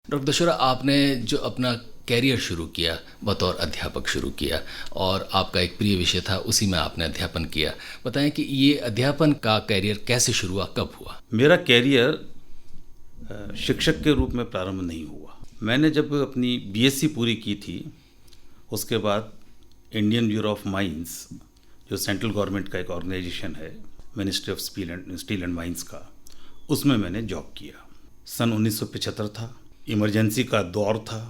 Doctor Dasharath, आपने जो अपना कैरियर शुरू किया, बतौर अध्यापक शुरू किया, और आपका एक प्रिय विषय था, उसी में आपने अध्यापन किया। बताएं कि ये अध्यापन का कैरियर कैसे शुरू हुआ, कब हुआ? मेरा कैरियर शिक्षक के रूप में प्रारंभ नहीं हुआ। मैंने जब अपनी बीएससी पूरी की थी, उसके बाद इंडियन ब्यूरो ऑफ माइंस, जो सेंट्रल गवर्नमेंट का एक ऑर्गेनाइजेशन है, ministry of steel and mines का, उसमें मैंने जॉब किया। सन 1975 था, इमरजेंसी का दौर था।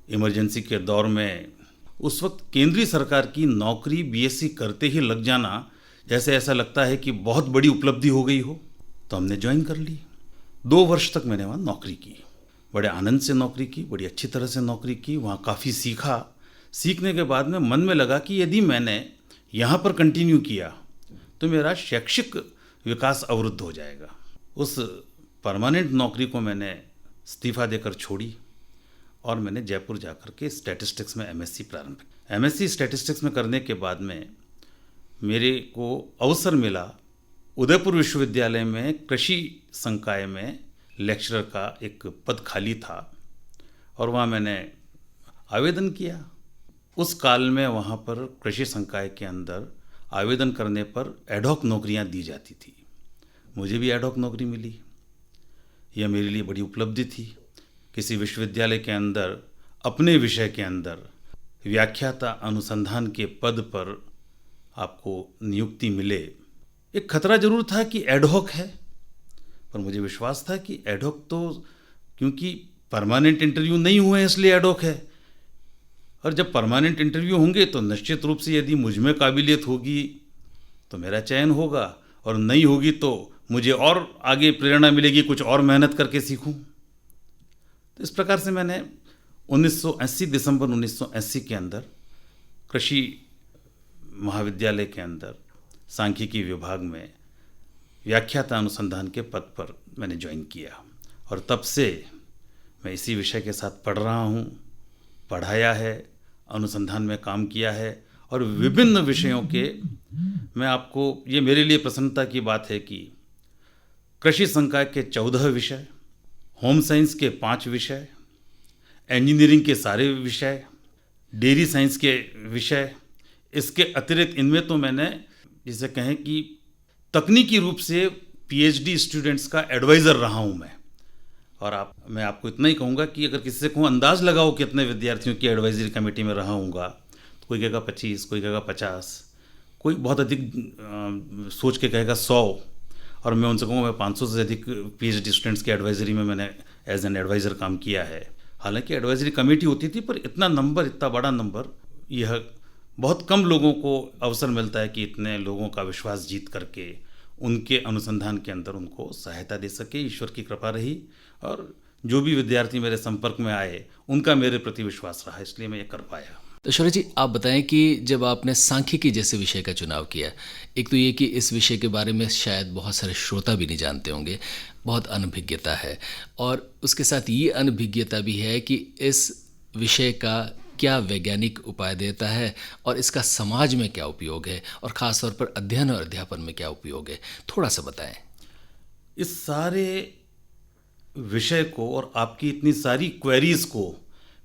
इमरजेंसी के दौर में उस वक्त केंद्रीय सरकार की नौकरी बीएससी करते ही लग जाना, जैसे ऐसा लगता है कि बहुत बड़ी उपलब्धि हो गई हो। तो हमने ज्वाइन कर ली। 2 वर्ष तक मैंने वहाँ नौकरी की, बड़े आनंद से नौकरी की, बड़ी अच्छी तरह से नौकरी की। वहाँ काफ़ी सीखा। सीखने के बाद में मन में लगा कि यदि मैंने यहाँ पर कंटिन्यू किया तो मेरा शैक्षिक विकास अवरुद्ध हो जाएगा। उस परमानेंट नौकरी को मैंने इस्तीफा देकर छोड़ी और मैंने जयपुर जाकर के स्टैटिस्टिक्स में एमएससी प्रारंभ की। एमएससी स्टैटिस्टिक्स में करने के बाद में मेरे को अवसर मिला, उदयपुर विश्वविद्यालय में कृषि संकाय में लेक्चरर का एक पद खाली था और वहाँ मैंने आवेदन किया। उस काल में वहाँ पर कृषि संकाय के अंदर आवेदन करने पर एडहॉक नौकरियाँ दी जाती थी। मुझे भी एडहॉक नौकरी मिली। यह मेरे लिए बड़ी उपलब्धि थी। किसी विश्वविद्यालय के अंदर अपने विषय के अंदर व्याख्याता अनुसंधान के पद पर आपको नियुक्ति मिले। एक खतरा जरूर था कि एडहॉक है, पर मुझे विश्वास था कि एडहॉक तो, क्योंकि परमानेंट इंटरव्यू नहीं हुए हैं इसलिए एडहॉक है, और जब परमानेंट इंटरव्यू होंगे तो निश्चित रूप से यदि मुझ में काबिलियत होगी तो मेरा चयन होगा, और नहीं होगी तो मुझे और आगे प्रेरणा मिलेगी, कुछ और मेहनत करके सीखूं। तो इस प्रकार से मैंने 1980 दिसंबर 1980 के अंदर कृषि महाविद्यालय के अंदर सांख्यिकी विभाग में व्याख्याता अनुसंधान के पद पर मैंने ज्वाइन किया, और तब से मैं इसी विषय के साथ पढ़ रहा हूँ, पढ़ाया है, अनुसंधान में काम किया है, और विभिन्न विषयों के, मैं आपको, ये मेरे लिए प्रसन्नता की बात है कि कृषि संकाय के 14 विषय, होम साइंस के 5 विषय, इंजीनियरिंग के सारे विषय, डेयरी साइंस के विषय, इसके अतिरिक्त इनमें तो मैंने, जिसे कहें कि तकनीकी रूप से पीएचडी स्टूडेंट्स का एडवाइज़र रहा हूँ मैं। और मैं आपको इतना ही कहूँगा कि अगर किसी से कहूँ अंदाज़ लगाओ कितने विद्यार्थियों की एडवाइजरी कमेटी में रहा हूँगा, तो कोई कहेगा 25, कोई कहेगा 50, कोई बहुत अधिक सोच के कहेगा 100, और मैं उनसे कहूँगा मैं 500 से अधिक पीएचडी स्टूडेंट्स की एडवाइजरी में मैंने एज एन एडवाइज़र काम किया है। हालांकि एडवाइजरी कमेटी होती थी, पर इतना नंबर, इतना बड़ा नंबर, यह बहुत कम लोगों को अवसर मिलता है कि इतने लोगों का विश्वास जीत करके उनके अनुसंधान के अंदर उनको सहायता दे सके। ईश्वर की कृपा रही, और जो भी विद्यार्थी मेरे संपर्क में आए उनका मेरे प्रति विश्वास रहा, इसलिए मैं ये कर पाया। तो शौर्य जी, आप बताएं कि जब आपने सांख्यिकी जैसे विषय का चुनाव किया, एक तो ये कि इस विषय के बारे में शायद बहुत सारे श्रोता भी नहीं जानते होंगे, बहुत अनभिज्ञता है, और उसके साथ ये अनभिज्ञता भी है कि इस विषय का क्या वैज्ञानिक उपाय देता है और इसका समाज में क्या उपयोग है, और ख़ास तौर पर अध्ययन और अध्यापन में क्या उपयोग है, थोड़ा सा बताएं। इस सारे विषय को और आपकी इतनी सारी क्वेरीज को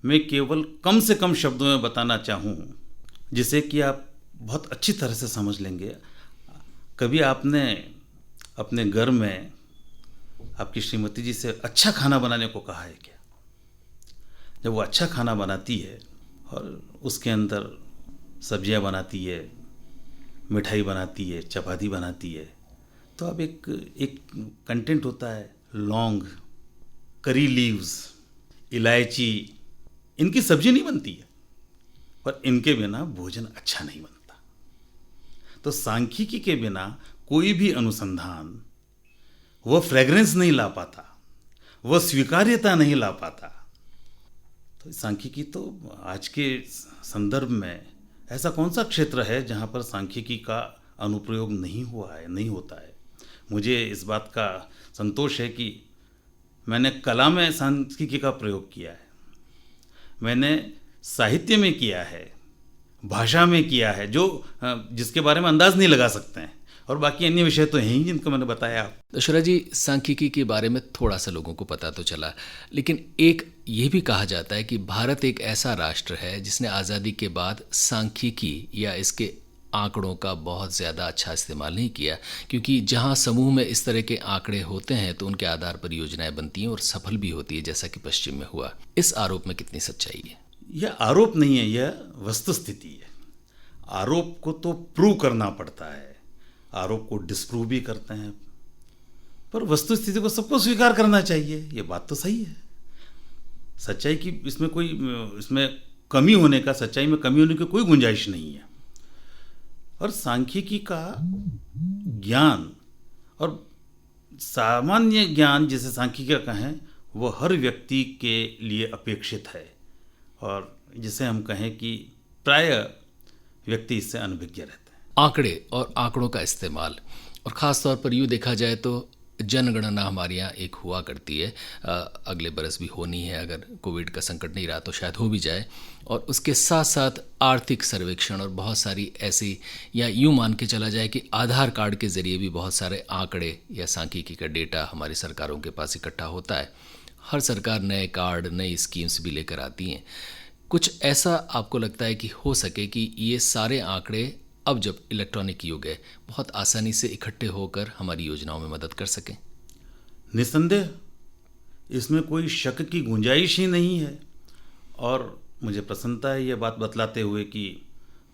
मैं केवल कम से कम शब्दों में बताना चाहूँ, जिसे कि आप बहुत अच्छी तरह से समझ लेंगे। कभी आपने अपने घर में आपकी श्रीमती जी से अच्छा खाना बनाने को कहा है क्या? जब वो अच्छा खाना बनाती है और उसके अंदर सब्जियां बनाती है, मिठाई बनाती है, चपाती बनाती है, तो अब एक कंटेंट होता है, लौंग, करी लीव्स, इलायची, इनकी सब्जी नहीं बनती है, पर इनके बिना भोजन अच्छा नहीं बनता। तो सांख्यिकी के बिना कोई भी अनुसंधान वह फ्रेग्रेंस नहीं ला पाता, वह स्वीकार्यता नहीं ला पाता। तो सांख्यिकी तो आज के संदर्भ में ऐसा कौन सा क्षेत्र है जहाँ पर सांख्यिकी का अनुप्रयोग नहीं हुआ है, नहीं होता है। मुझे इस बात का संतोष है कि मैंने कला में सांख्यिकी का प्रयोग किया है, मैंने साहित्य में किया है, भाषा में किया है, जो जिसके बारे में अंदाज नहीं लगा सकते हैं, और बाकी अन्य विषय तो हैं ही जिनको मैंने बताया। दशरथ जी, सांख्यिकी के बारे में थोड़ा सा लोगों को पता तो चला, लेकिन एक ये भी कहा जाता है कि भारत एक ऐसा राष्ट्र है जिसने आज़ादी के बाद सांख्यिकी या इसके आंकड़ों का बहुत ज़्यादा अच्छा इस्तेमाल नहीं किया, क्योंकि जहां समूह में इस तरह के आंकड़े होते हैं तो उनके आधार पर योजनाएं बनती हैं और सफल भी होती है, जैसा कि पश्चिम में हुआ। इस आरोप में कितनी सच्चाई है? यह आरोप नहीं है, यह वस्तुस्थिति है। आरोप को तो प्रूव करना पड़ता है, आरोप को डिस्प्रूव भी करते हैं, पर वस्तुस्थिति को सबको स्वीकार करना चाहिए। ये बात तो सही है। सच्चाई की इसमें कमी होने का, सच्चाई में कमी होने की कोई गुंजाइश नहीं है। और सांख्यिकी का ज्ञान और सामान्य ज्ञान जिसे सांख्यिकी का कहें, वो हर व्यक्ति के लिए अपेक्षित है, और जिसे हम कहें कि प्राय व्यक्ति इससे अनभिज्ञ रहते हैं। आंकड़े और आंकड़ों का इस्तेमाल, और ख़ास तौर पर यूँ देखा जाए तो जनगणना हमारे यहाँ एक हुआ करती है, अगले बरस भी होनी है, अगर कोविड का संकट नहीं रहा तो शायद हो भी जाए। और उसके साथ साथ आर्थिक सर्वेक्षण और बहुत सारी ऐसी, या यूँ मान के चला जाए कि आधार कार्ड के ज़रिए भी बहुत सारे आंकड़े या सांख्यिकी का डेटा हमारी सरकारों के पास इकट्ठा होता है। हर सरकार नए कार्ड, नई स्कीम्स भी लेकर आती हैं। कुछ ऐसा आपको लगता है कि हो सके कि ये सारे आंकड़े अब जब इलेक्ट्रॉनिक युग है, बहुत आसानी से इकट्ठे होकर हमारी योजनाओं में मदद कर सकें? निस्संदेह इसमें कोई शक की गुंजाइश ही नहीं है। और मुझे प्रसन्नता है ये बात बतलाते हुए कि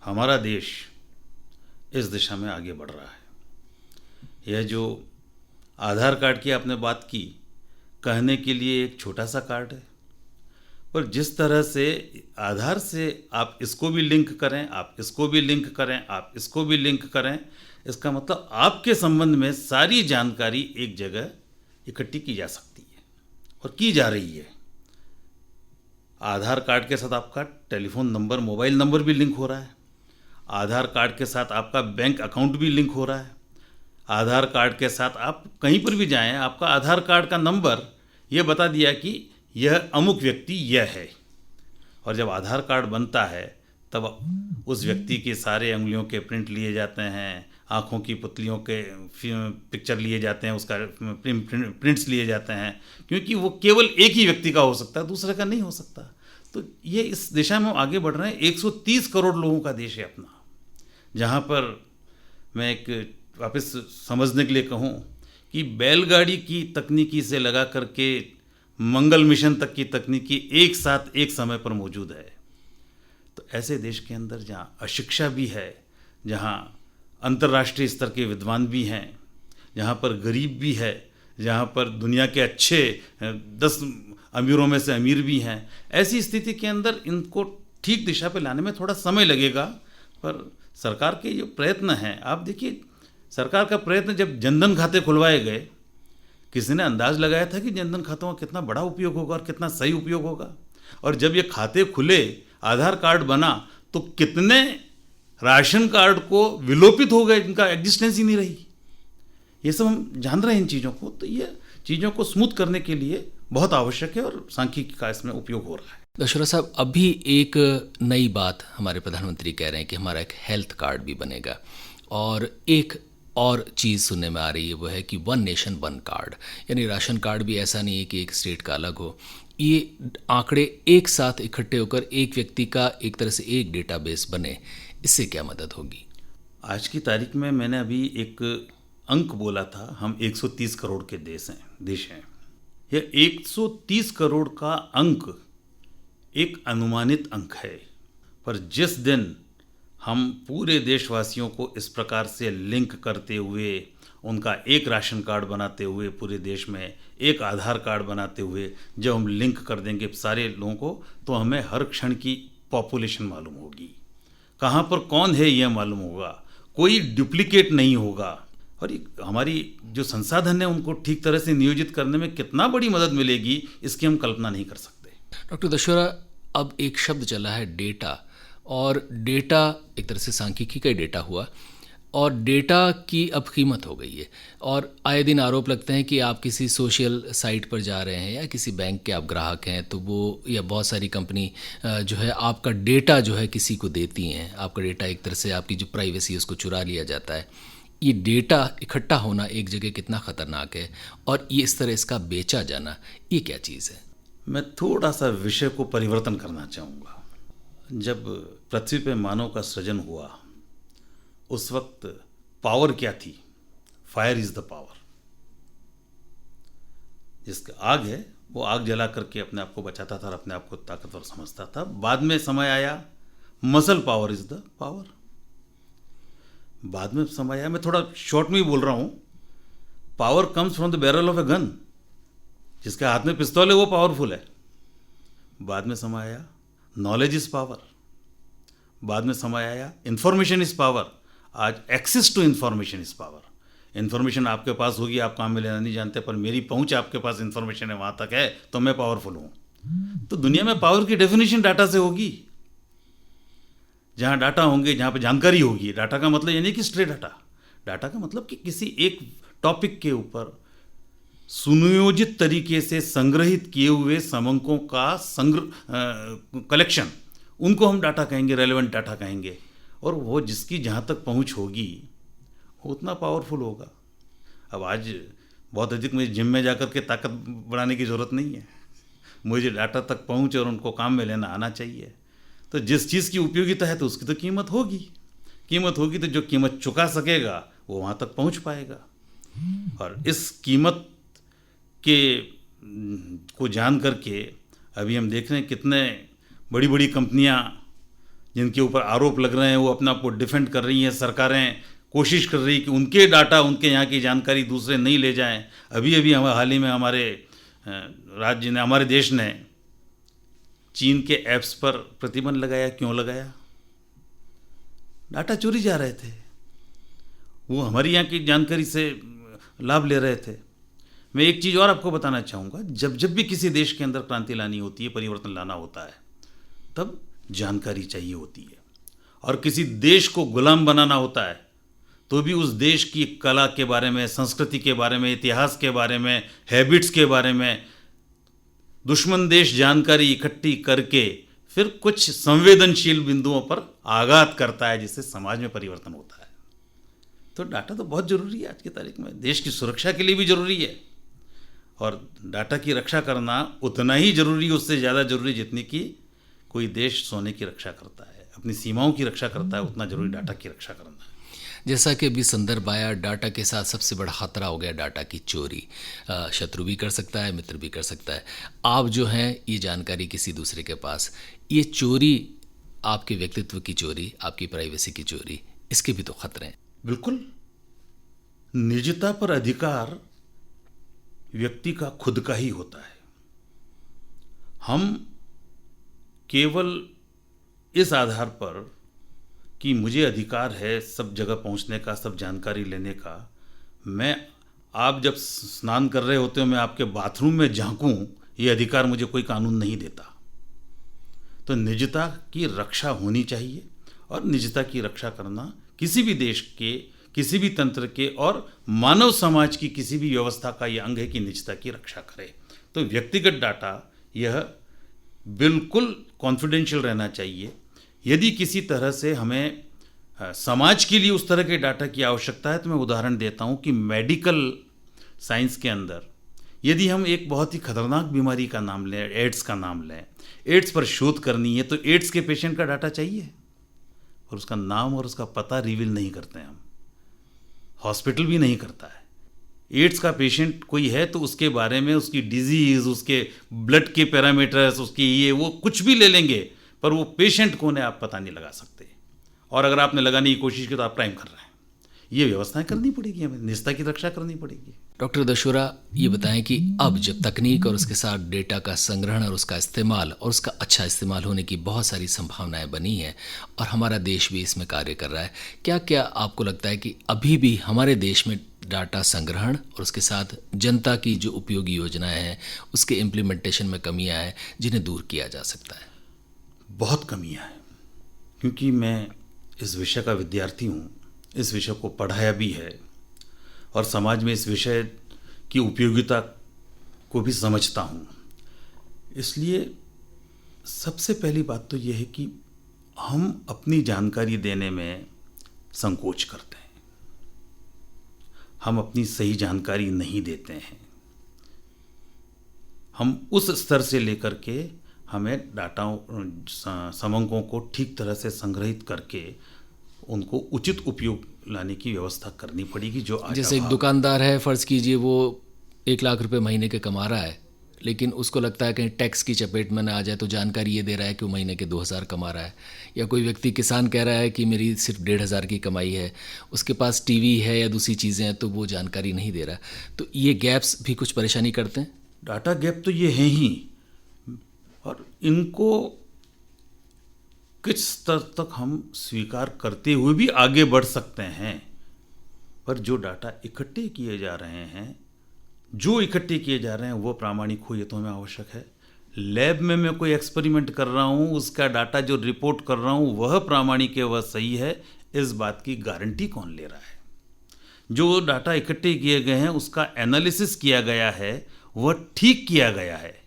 हमारा देश इस दिशा में आगे बढ़ रहा है। यह जो आधार कार्ड की आपने बात की, कहने के लिए एक छोटा सा कार्ड है, पर जिस तरह से आधार से आप इसको भी लिंक करें, आप इसको भी लिंक करें, आप इसको भी लिंक करें, इसका मतलब आपके संबंध में सारी जानकारी एक जगह इकट्ठी की जा सकती है और की जा रही है। आधार कार्ड के साथ आपका टेलीफोन नंबर, मोबाइल नंबर भी लिंक हो रहा है। आधार कार्ड के साथ आपका बैंक अकाउंट भी लिंक हो रहा है। आधार कार्ड के साथ आप कहीं पर भी जाएं, आपका आधार कार्ड का नंबर ये बता दिया कि यह अमुक व्यक्ति यह है। और जब आधार कार्ड बनता है तब उस व्यक्ति के सारे अंगुलियों के प्रिंट लिए जाते हैं, आँखों की पुतलियों के पिक्चर लिए जाते हैं, उसका प्रिंट्स लिए जाते हैं, क्योंकि वो केवल एक ही व्यक्ति का हो सकता है, दूसरे का नहीं हो सकता। तो ये इस दिशा में आगे बढ़ रहे हैं। 130 करोड़ लोगों का देश है अपना, जहाँ पर मैं एक वापस समझने के लिए कहूँ कि बैलगाड़ी की तकनीकी से लगा करके मंगल मिशन तक की तकनीकी एक साथ एक समय पर मौजूद है। तो ऐसे देश के अंदर जहाँ अशिक्षा भी है, जहाँ अंतर्राष्ट्रीय स्तर के विद्वान भी हैं, जहाँ पर गरीब भी है, जहाँ पर दुनिया के अच्छे 10 अमीरों में से अमीर भी हैं, ऐसी स्थिति के अंदर इनको ठीक दिशा पे लाने में थोड़ा समय लगेगा। पर सरकार के जो प्रयत्न हैं, आप देखिए सरकार का प्रयत्न, जब जनधन खाते खुलवाए गए, किसी ने अंदाज लगाया था कि जनधन खातों का कितना बड़ा उपयोग होगा और कितना सही उपयोग होगा? और जब ये खाते खुले, आधार कार्ड बना, तो कितने राशन कार्ड को विलोपित हो गए, इनका एग्जिस्टेंस ही नहीं रही। ये सब हम जान रहे हैं इन चीज़ों को। तो ये चीज़ों को स्मूथ करने के लिए बहुत आवश्यक है और सांख्यिकी का इसमें उपयोग हो रहा है। दशरथ साहब, अभी एक नई बात हमारे प्रधानमंत्री कह रहे हैं कि हमारा एक हेल्थ कार्ड भी बनेगा, और एक और चीज़ सुनने में आ रही है वो है कि 1 नेशन 1 कार्ड, यानी राशन कार्ड भी ऐसा नहीं है कि एक स्टेट का अलग हो। ये आंकड़े एक साथ इकट्ठे होकर एक व्यक्ति का एक तरह से एक डेटाबेस बने, इससे क्या मदद होगी? आज की तारीख में मैंने अभी एक अंक बोला था, हम 130 करोड़ के देश हैं। यह 130 करोड़ का अंक एक अनुमानित अंक है, पर जिस दिन हम पूरे देशवासियों को इस प्रकार से लिंक करते हुए, उनका एक राशन कार्ड बनाते हुए, पूरे देश में एक आधार कार्ड बनाते हुए जब हम लिंक कर देंगे सारे लोगों को, तो हमें हर क्षण की पॉपुलेशन मालूम होगी, कहाँ पर कौन है यह मालूम होगा, कोई डुप्लीकेट नहीं होगा। और हमारी जो संसाधन है उनको ठीक तरह से नियोजित करने में कितना बड़ी मदद मिलेगी, इसकी हम कल्पना नहीं कर सकते। डॉक्टर दशहरा, अब एक शब्द चला है डेटा, और डेटा एक तरह से सांख्यिकी का ही डेटा हुआ, और डेटा की अब कीमत हो गई है। और आए दिन आरोप लगते हैं कि आप किसी सोशल साइट पर जा रहे हैं या किसी बैंक के आप ग्राहक हैं, तो वो या बहुत सारी कंपनी जो है आपका डेटा जो है किसी को देती हैं, आपका डेटा एक तरह से आपकी जो प्राइवेसी है उसको चुरा लिया जाता है। ये डेटा इकट्ठा होना एक जगह कितना ख़तरनाक है, और ये इस तरह इसका बेचा जाना, ये क्या चीज़ है? मैं थोड़ा सा विषय को परिवर्तन करना चाहूँगा। जब पृथ्वी पे मानव का सृजन हुआ, उस वक्त पावर क्या थी? Fire is the power. जिसका आग है वो आग जला करके अपने आप को बचाता था और अपने आप को ताकतवर समझता था। बाद में समय आया muscle power is the power. बाद में समय आया, मैं थोड़ा शॉर्ट में ही बोल रहा हूँ, power comes from the barrel of a gun. जिसके हाथ में पिस्तौल है वो पावरफुल है। बाद में समय आया नॉलेज इज़ पावर। बाद में समय आया इंफॉर्मेशन इज़ पावर। आज access to information is power. Information आपके पास होगी, आप काम में लेना नहीं जानते, पर मेरी पहुंच आपके पास इन्फॉर्मेशन है वहाँ तक है, तो मैं पावरफुल हूँ। तो दुनिया में पावर की डेफिनेशन डाटा से होगी। जहाँ डाटा होंगे, जहाँ पे जानकारी होगी, डाटा का मतलब ये नहीं कि स्ट्रेट डाटा। डाटा का मतलब कि किसी एक टॉपिक के ऊपर सुनियोजित तरीके से संग्रहित किए हुए समंकों का कलेक्शन, उनको हम डाटा कहेंगे, रेलेवेंट डाटा कहेंगे। और वो जिसकी जहाँ तक पहुँच होगी वो उतना पावरफुल होगा। अब आज बहुत अधिक मुझे जिम में जाकर के ताकत बढ़ाने की ज़रूरत नहीं है। मुझे डाटा तक पहुँच और उनको काम में लेना आना चाहिए। तो जिस चीज़ की उपयोगिता है तो उसकी तो कीमत होगी। कीमत होगी तो जो कीमत चुका सकेगा वो वहाँ तक पहुँच पाएगा। और इस कीमत के को जान करके अभी हम देख रहे हैं कितने बड़ी बड़ी कंपनियां जिनके ऊपर आरोप लग रहे हैं वो अपने आप को डिफेंड कर रही हैं। सरकारें कोशिश कर रही कि उनके डाटा, उनके यहाँ की जानकारी दूसरे नहीं ले जाएं। अभी अभी हम हाल ही में हमारे राज्य ने, हमारे देश ने चीन के ऐप्स पर प्रतिबंध लगाया। क्यों लगाया? डाटा चोरी जा रहे थे, वो हमारी यहाँ की जानकारी से लाभ ले रहे थे। मैं एक चीज़ और आपको बताना चाहूँगा, जब जब भी किसी देश के अंदर क्रांति लानी होती है, परिवर्तन लाना होता है, तब जानकारी चाहिए होती है। और किसी देश को गुलाम बनाना होता है तो भी उस देश की कला के बारे में, संस्कृति के बारे में, इतिहास के बारे में, हैबिट्स के बारे में दुश्मन देश जानकारी इकट्ठी करके फिर कुछ संवेदनशील बिंदुओं पर आघात करता है, जिससे समाज में परिवर्तन होता है। तो डाटा तो बहुत ज़रूरी है आज की तारीख में, देश की सुरक्षा के लिए भी ज़रूरी है। और डाटा की रक्षा करना उतना ही ज़रूरी, उससे ज़्यादा ज़रूरी जितनी कि कोई देश सोने की रक्षा करता है, अपनी सीमाओं की रक्षा करता है, उतना ज़रूरी डाटा की रक्षा करना है। जैसा कि अभी संदर्भ आया, डाटा के साथ सबसे बड़ा खतरा हो गया डाटा की चोरी। शत्रु भी कर सकता है, मित्र भी कर सकता है। आप जो हैं ये जानकारी किसी दूसरे के पास, ये चोरी, आपके व्यक्तित्व की चोरी, आपकी प्राइवेसी की चोरी, इसके भी तो खतरे हैं। बिल्कुल। निजता पर अधिकार व्यक्ति का खुद का ही होता है। हम केवल इस आधार पर कि मुझे अधिकार है सब जगह पहुंचने का, सब जानकारी लेने का, आप जब स्नान कर रहे होते हो मैं आपके बाथरूम में झांकूं, ये अधिकार मुझे कोई कानून नहीं देता। तो निजता की रक्षा होनी चाहिए, और निजता की रक्षा करना किसी भी देश के, किसी भी तंत्र के और मानव समाज की किसी भी व्यवस्था का यह अंग है कि निजता की रक्षा करे। तो व्यक्तिगत डाटा यह बिल्कुल कॉन्फिडेंशियल रहना चाहिए। यदि किसी तरह से हमें समाज के लिए उस तरह के डाटा की आवश्यकता है, तो मैं उदाहरण देता हूँ कि मेडिकल साइंस के अंदर यदि हम एक बहुत ही खतरनाक बीमारी का नाम लें, एड्स का नाम लें, एड्स पर शोध करनी है, तो एड्स के पेशेंट का डाटा चाहिए, और उसका नाम और उसका पता रिवील नहीं करते हैं हम, हॉस्पिटल भी नहीं करता है। एड्स का पेशेंट कोई है तो उसके बारे में, उसकी डिजीज़, उसके ब्लड के पैरामीटर्स, उसकी ये वो कुछ भी ले लेंगे, पर वो पेशेंट कौन है आप पता नहीं लगा सकते। और अगर आपने लगाने की कोशिश की तो आप क्राइम कर रहे हैं। ये व्यवस्थाएं करनी पड़ेगी, हमें निजता की रक्षा करनी पड़ेगी। डॉक्टर दशोरा, ये बताएं कि अब जब तकनीक और उसके साथ डेटा का संग्रहण और उसका इस्तेमाल और उसका अच्छा इस्तेमाल होने की बहुत सारी संभावनाएं बनी हैं, और हमारा देश भी इसमें कार्य कर रहा है, क्या क्या आपको लगता है कि अभी भी हमारे देश में डाटा संग्रहण और उसके साथ जनता की जो उपयोगी योजनाएं हैं उसके इम्प्लीमेंटेशन में कमियां हैं जिन्हें दूर किया जा सकता है? बहुत कमियां हैं, क्योंकि मैं इस विषय का विद्यार्थी हूँ, इस विषय को पढ़ाया भी है, और समाज में इस विषय की उपयोगिता को भी समझता हूँ। इसलिए सबसे पहली बात तो यह है कि हम अपनी जानकारी देने में संकोच करते हैं। हम अपनी सही जानकारी नहीं देते हैं। हम उस स्तर से लेकर के हमें डाटाओं समंकों को ठीक तरह से संग्रहित करके उनको उचित उपयोग लाने की व्यवस्था करनी पड़ेगी। जो आज जैसे एक दुकानदार है, फ़र्ज़ कीजिए वो 1 लाख रुपए महीने के कमा रहा है, लेकिन उसको लगता है कहीं टैक्स की चपेट में ना आ जाए, तो जानकारी ये दे रहा है कि वो महीने के 2,000 कमा रहा है। या कोई व्यक्ति किसान कह रहा है कि मेरी सिर्फ 1,500 की कमाई है, उसके पास टीवी है या दूसरी चीज़ें हैं, तो वो जानकारी नहीं दे रहा। तो ये गैप्स भी कुछ परेशानी करते हैं। डाटा गैप तो ये हैं ही, और इनको किस स्तर तक हम स्वीकार करते हुए भी आगे बढ़ सकते हैं। पर जो डाटा इकट्ठे किए जा रहे हैं, वो प्रामाणिक हो, ये तो हमें आवश्यक है। लैब में मैं कोई एक्सपेरिमेंट कर रहा हूँ, उसका डाटा जो रिपोर्ट कर रहा हूँ वह प्रामाणिक है, वह सही है, इस बात की गारंटी कौन ले रहा है? जो डाटा इकट्ठे किए गए हैं उसका एनालिसिस किया गया है, वह ठीक किया गया है।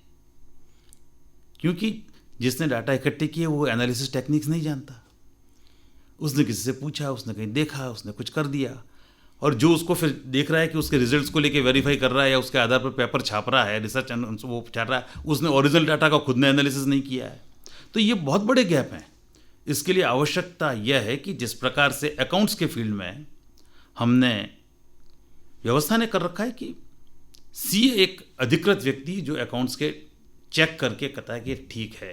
क्योंकि जिसने डाटा इकट्ठे किए वो एनालिसिस टेक्निक्स नहीं जानता। उसने किसी से पूछा, उसने कहीं देखा, उसने कुछ कर दिया, और जो उसको फिर देख रहा है कि उसके रिजल्ट्स को लेके वेरीफाई कर रहा है या उसके आधार पर पेपर छाप रहा है, रिसर्च वो छाप रहा है, उसने ओरिजिनल डाटा का खुद ने एनालिसिस नहीं किया है। तो ये बहुत बड़े गैप हैं। इसके लिए आवश्यकता यह है कि जिस प्रकार से अकाउंट्स के फील्ड में हमने व्यवस्था ने कर रखा है कि सीए एक अधिकृत व्यक्ति जो अकाउंट्स के चेक करके कहता है कि ठीक है,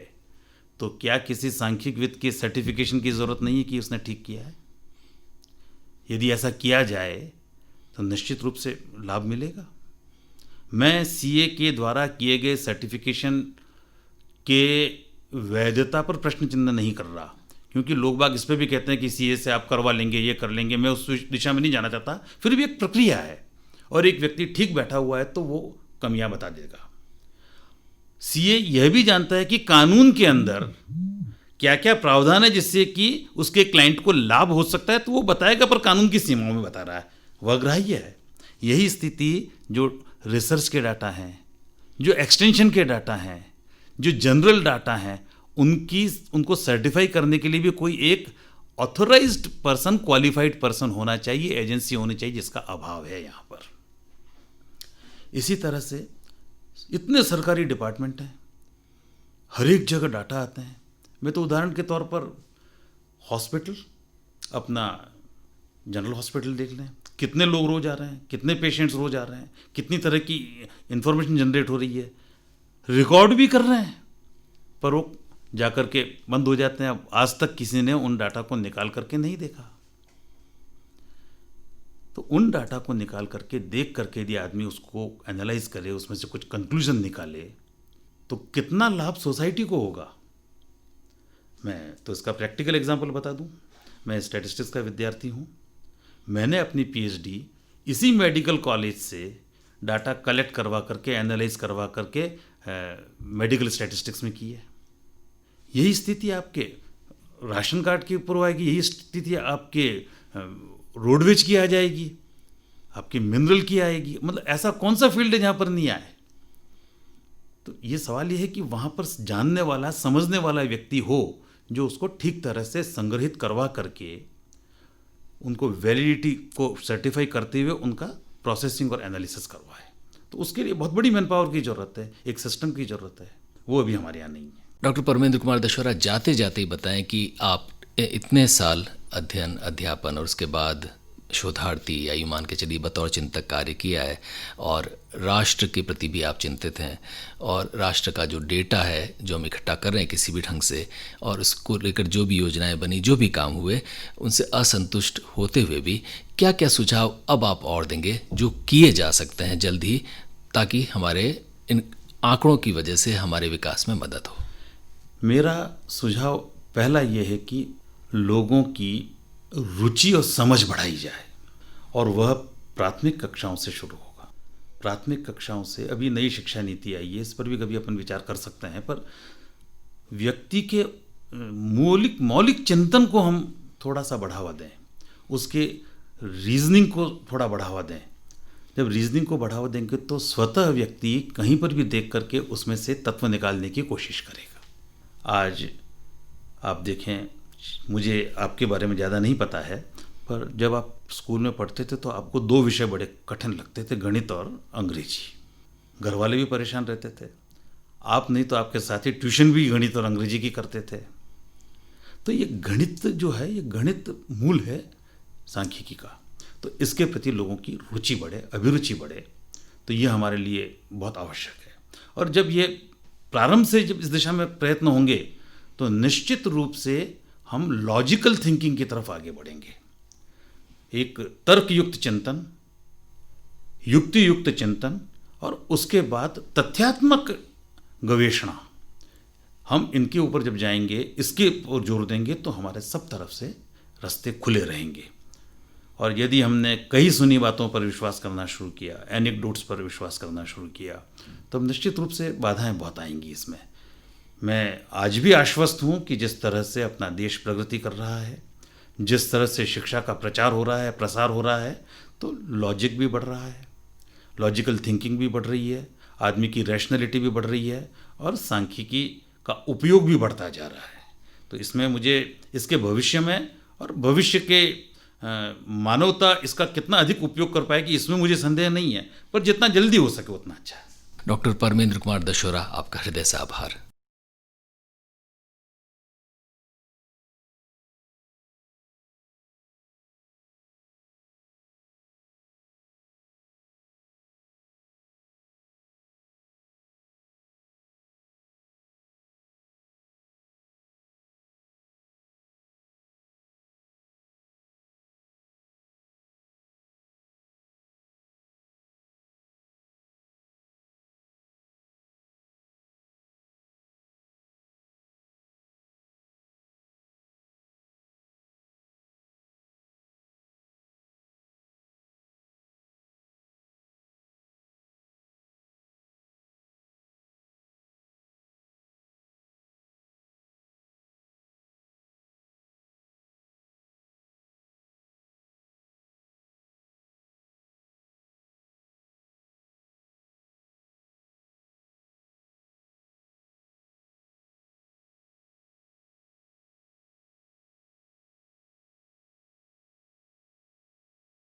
तो क्या किसी सांख्यिक वित्त की सर्टिफिकेशन की ज़रूरत नहीं है कि उसने ठीक किया है? यदि ऐसा किया जाए तो निश्चित रूप से लाभ मिलेगा। मैं सीए के द्वारा किए गए सर्टिफिकेशन के वैधता पर प्रश्न चिन्ह नहीं कर रहा, क्योंकि लोग बाग इस पर भी कहते हैं कि सीए से आप करवा लेंगे, ये कर लेंगे। मैं उस दिशा में नहीं जाना चाहता। फिर भी एक प्रक्रिया है, और एक व्यक्ति ठीक बैठा हुआ है तो वो कमियां बता देगा। सीए यह भी जानता है कि कानून के अंदर क्या क्या प्रावधान है जिससे कि उसके क्लाइंट को लाभ हो सकता है, तो वो बताएगा, पर कानून की सीमाओं में बता रहा है, वह ग्राह्य है। यही स्थिति जो रिसर्च के डाटा हैं, जो एक्सटेंशन के डाटा हैं, जो जनरल डाटा हैं, उनको सर्टिफाई करने के लिए भी कोई एक ऑथोराइज्ड पर्सन, क्वालिफाइड पर्सन होना चाहिए, एजेंसी होनी चाहिए, जिसका अभाव है यहाँ पर। इसी तरह से इतने सरकारी डिपार्टमेंट हैं, हर एक जगह डाटा आते हैं। मैं तो उदाहरण के तौर पर हॉस्पिटल, अपना जनरल हॉस्पिटल देख लें, कितने लोग रोज आ रहे हैं, कितने पेशेंट्स रोज आ रहे हैं, कितनी तरह की इंफॉर्मेशन जनरेट हो रही है, रिकॉर्ड भी कर रहे हैं, पर वो जाकर के बंद हो जाते हैं। अब आज तक किसी ने उन डाटा को निकाल करके नहीं देखा। तो उन डाटा को निकाल करके, देख करके यदि आदमी उसको एनालाइज करे, उसमें से कुछ कंक्लूजन निकाले, तो कितना लाभ सोसाइटी को होगा। मैं तो इसका प्रैक्टिकल एग्जांपल बता दूं। मैं स्टैटिस्टिक्स का विद्यार्थी हूं। मैंने अपनी पीएचडी इसी मेडिकल कॉलेज से डाटा कलेक्ट करवा करके, एनालाइज करवा करके मेडिकल स्टैटिस्टिक्स में की है। यही स्थिति आपके राशन कार्ड के ऊपर आएगी, यही स्थिति आपके रोडवेज की आ जाएगी, आपकी मिनरल की आएगी। मतलब ऐसा कौन सा फील्ड है जहाँ पर नहीं आए? तो ये सवाल ये है कि वहाँ पर जानने वाला, समझने वाला व्यक्ति हो, जो उसको ठीक तरह से संग्रहित करवा करके उनको वैलिडिटी को सर्टिफाई करते हुए उनका प्रोसेसिंग और एनालिसिस करवाए। तो उसके लिए बहुत बड़ी मैन पावर की ज़रूरत है, एक सिस्टम की ज़रूरत है, वो अभी हमारे यहाँ नहीं है। डॉक्टर परमेंद्र कुमार दशौरा, जाते जाते ही बताएं कि आप इतने साल अध्ययन, अध्यापन और उसके बाद शोधार्थी या यूं मान के चलिए बतौर चिंतक कार्य किया है, और राष्ट्र के प्रति भी आप चिंतित हैं, और राष्ट्र का जो डेटा है जो हम इकट्ठा कर रहे हैं किसी भी ढंग से, और उसको लेकर जो भी योजनाएं बनी, जो भी काम हुए, उनसे असंतुष्ट होते हुए भी क्या क्या सुझाव अब आप और देंगे जो किए जा सकते हैं जल्द ही, ताकि हमारे इन आंकड़ों की वजह से हमारे विकास में मदद हो? मेरा सुझाव पहला ये है कि लोगों की रुचि और समझ बढ़ाई जाए, और वह प्राथमिक कक्षाओं से शुरू होगा। प्राथमिक कक्षाओं से, अभी नई शिक्षा नीति आई है, इस पर भी कभी अपन विचार कर सकते हैं, पर व्यक्ति के मौलिक चिंतन को हम थोड़ा सा बढ़ावा दें, उसके रीजनिंग को थोड़ा बढ़ावा दें। जब रीजनिंग को बढ़ावा देंगे तो स्वतः व्यक्ति कहीं पर भी देख करके उसमें से तत्व निकालने की कोशिश करेगा। आज आप देखें, मुझे आपके बारे में ज़्यादा नहीं पता है, पर जब आप स्कूल में पढ़ते थे तो आपको दो विषय बड़े कठिन लगते थे, गणित और अंग्रेजी। घर वाले भी परेशान रहते थे, आप नहीं तो आपके साथी ट्यूशन भी गणित और अंग्रेजी की करते थे। तो ये गणित जो है, ये गणित मूल है सांख्यिकी का। तो इसके प्रति लोगों की रुचि बढ़े, अभिरुचि बढ़े, तो ये हमारे लिए बहुत आवश्यक है। और जब ये प्रारंभ से जब इस दिशा में प्रयत्न होंगे तो निश्चित रूप से हम लॉजिकल थिंकिंग की तरफ आगे बढ़ेंगे। एक तर्कयुक्त चिंतन, युक्ति युक्त चिंतन और उसके बाद तथ्यात्मक गवेषणा, हम इनके ऊपर जब जाएंगे, इसके ऊपर जोर देंगे तो हमारे सब तरफ से रास्ते खुले रहेंगे। और यदि हमने कई सुनी बातों पर विश्वास करना शुरू किया, एनेक्डोट्स पर विश्वास करना शुरू किया, तो निश्चित रूप से बाधाएं बहुत आएंगी इसमें। मैं आज भी आश्वस्त हूँ कि जिस तरह से अपना देश प्रगति कर रहा है, जिस तरह से शिक्षा का प्रचार हो रहा है, प्रसार हो रहा है, तो लॉजिक भी बढ़ रहा है, लॉजिकल थिंकिंग भी बढ़ रही है, आदमी की रैशनैलिटी भी बढ़ रही है और सांख्यिकी का उपयोग भी बढ़ता जा रहा है। तो इसमें मुझे इसके भविष्य में और भविष्य के मानवता इसका कितना अधिक उपयोग कर पाएगी, इसमें मुझे संदेह नहीं है, पर जितना जल्दी हो सके उतना अच्छा है। डॉक्टर परमेंद्र कुमार दशोरा, आपका हृदय से आभार।